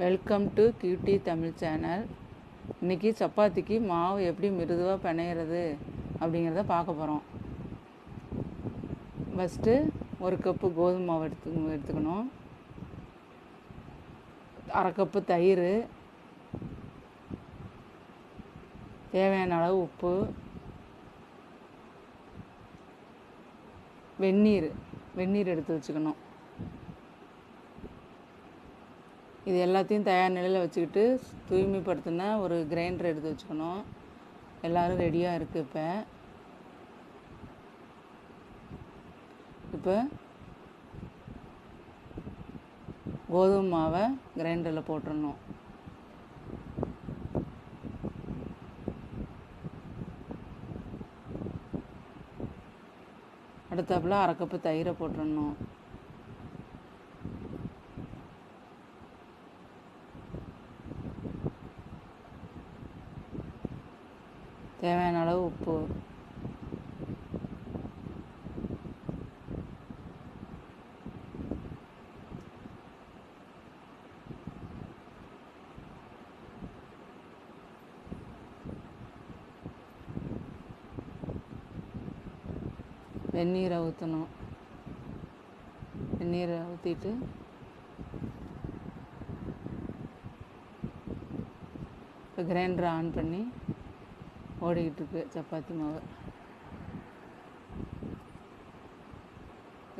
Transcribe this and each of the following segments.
Welcome to cutie Tamil channel. இன்றைக்கி சப்பாத்திக்கு மாவு எப்படி மிருதுவாக பிணையிறது அப்படிங்கிறத பார்க்க போகிறோம். ஃபஸ்ட்டு ஒரு கப்பு கோதுமை மாவு எடுத்துக்கணும். அரை கப்பு தயிர், தேவையான அளவு உப்பு, வெந்நீர் எடுத்து வச்சுக்கணும். இது எல்லாத்தையும் தயார் நிலையில் வச்சுக்கிட்டு தூய்மைப்படுத்தின ஒரு கிரைண்டர் எடுத்து வச்சுக்கணும். எல்லோரும் ரெடியாக இருக்குது. இப்போ கோதுமை மாவை கிரைண்டரில் போட்டுடணும். அடுத்தாப்புல அரை கப்பு தயிரை போட்டுடணும். தேவையான அளவு உப்பு, வெந்நீரை ஊற்றணும். வெந்நீரை ஊற்றிட்டு இப்போ கிரைண்டரை ஆன் பண்ணி ஓடிக்கிட்டு இருக்கு சப்பாத்தி மாவு.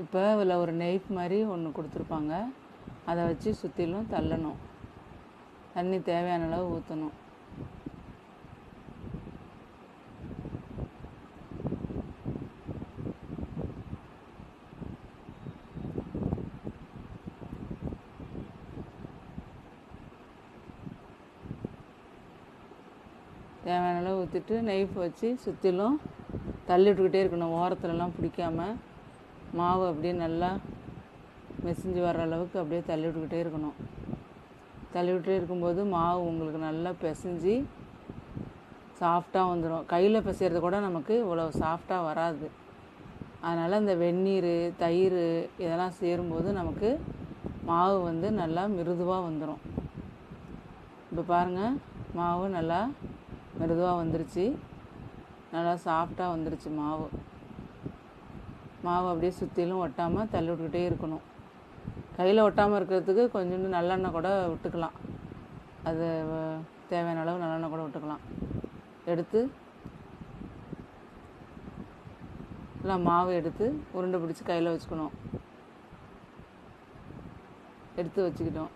இப்போ இதில் ஒரு நெய்ஃப் மாதிரி ஒன்று கொடுத்துருப்பாங்க. அதை வச்சு சுற்றிலும் தள்ளணும். தண்ணி தேவையான அளவு ஊற்றணும். தேவையான அளவு ஊற்றிட்டு நெய்ஃப் வச்சு சுற்றிலும் தள்ளி விட்டுக்கிட்டே இருக்கணும். ஓரத்துலலாம் பிடிக்காமல் மாவு அப்படியே நல்லா மெசிஞ்சு வர்ற அளவுக்கு அப்படியே தள்ளி விட்டுக்கிட்டே இருக்கணும். தள்ளி விட்டுட்டே இருக்கும்போது மாவு உங்களுக்கு நல்லா பிசைஞ்சு சாஃப்டாக வந்துடும். கையில் பிசைகிறது கூட நமக்கு இவ்வளோ சாஃப்டாக வராது. அதனால் இந்த வெந்நீர், தயிர் இதெல்லாம் சேரும்போது நமக்கு மாவு வந்து நல்லா மிருதுவாக வந்துடும். இப்போ பாருங்கள், மாவு நல்லா மிருதுவாக வந்துருச்சு. நல்லா சாஃப்டாக வந்துருச்சு மாவு. அப்படியே சுற்றிலும் ஒட்டாமல் தள்ளி விட்டுக்கிட்டே இருக்கணும். கையில் ஒட்டாமல் இருக்கிறதுக்கு கொஞ்சோண்டு நல்லெண்ணெய் கூட விட்டுக்கலாம். அது தேவையான அளவு நல்லெண்ணெய் கூட விட்டுக்கலாம். எடுத்து எல்லாம் மாவு எடுத்து உருண்டை பிடிச்சி கையில் வச்சுக்கணும். எடுத்து வச்சுக்கிட்டோம்.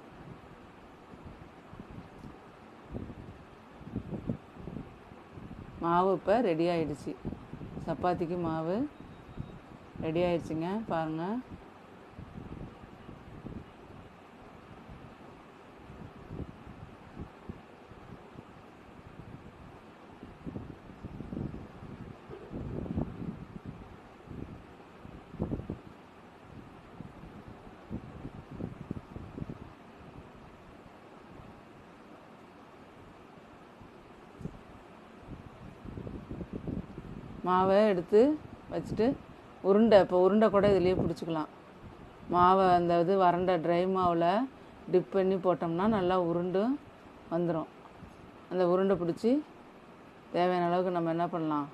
மாவு இப்போ ரெடி ஆகிடுச்சு. சப்பாத்திக்கு மாவு ரெடி ஆகிடுச்சிங்க. பாருங்கள், மாவை எடுத்து வச்சுட்டு உருண்டை கூட இதுலேயே பிடிச்சிக்கலாம். மாவை அந்த வறண்ட ட்ரை மாவில் டிப் பண்ணி போட்டோம்னா நல்லா உருண்டு வந்துடும். அந்த உருண்டை பிடிச்சி தேவையான அளவுக்கு நம்ம என்ன பண்ணலாம்,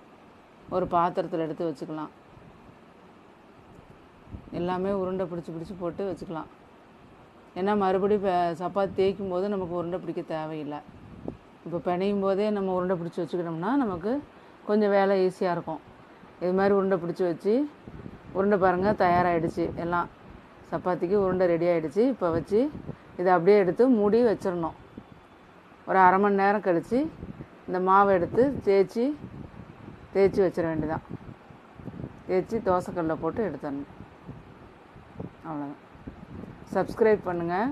ஒரு பாத்திரத்தில் எடுத்து வச்சுக்கலாம். எல்லாமே உருண்டை பிடிச்சி போட்டு வச்சுக்கலாம். ஏன்னா மறுபடியும் சப்பாத்தி தேய்க்கும் போது நமக்கு உருண்டை பிடிக்க தேவையில்லை. இப்போ பிணையும் போதே நம்ம உருண்டை பிடிச்சி வச்சுக்கிட்டோம்னா நமக்கு கொஞ்சம் வேலை ஈஸியாக இருக்கும். இது மாதிரி உருண்டை பிடிச்சி வச்சு உருண்டை பாருங்கள் தயாராகிடுச்சு. எல்லாம் சப்பாத்திக்கு உருண்டை ரெடி ஆகிடுச்சு. இப்போ வச்சு இதை அப்படியே எடுத்து மூடி வச்சிடணும். ஒரு அரை மணி நேரம் கழித்து இந்த மாவை எடுத்து தேய்ச்சி வச்சிட வேண்டியதான். தேய்ச்சி தோசைக்கல்லில் போட்டு எடுத்துடணும். அவ்வளோதான். சப்ஸ்கிரைப் பண்ணுங்கள்.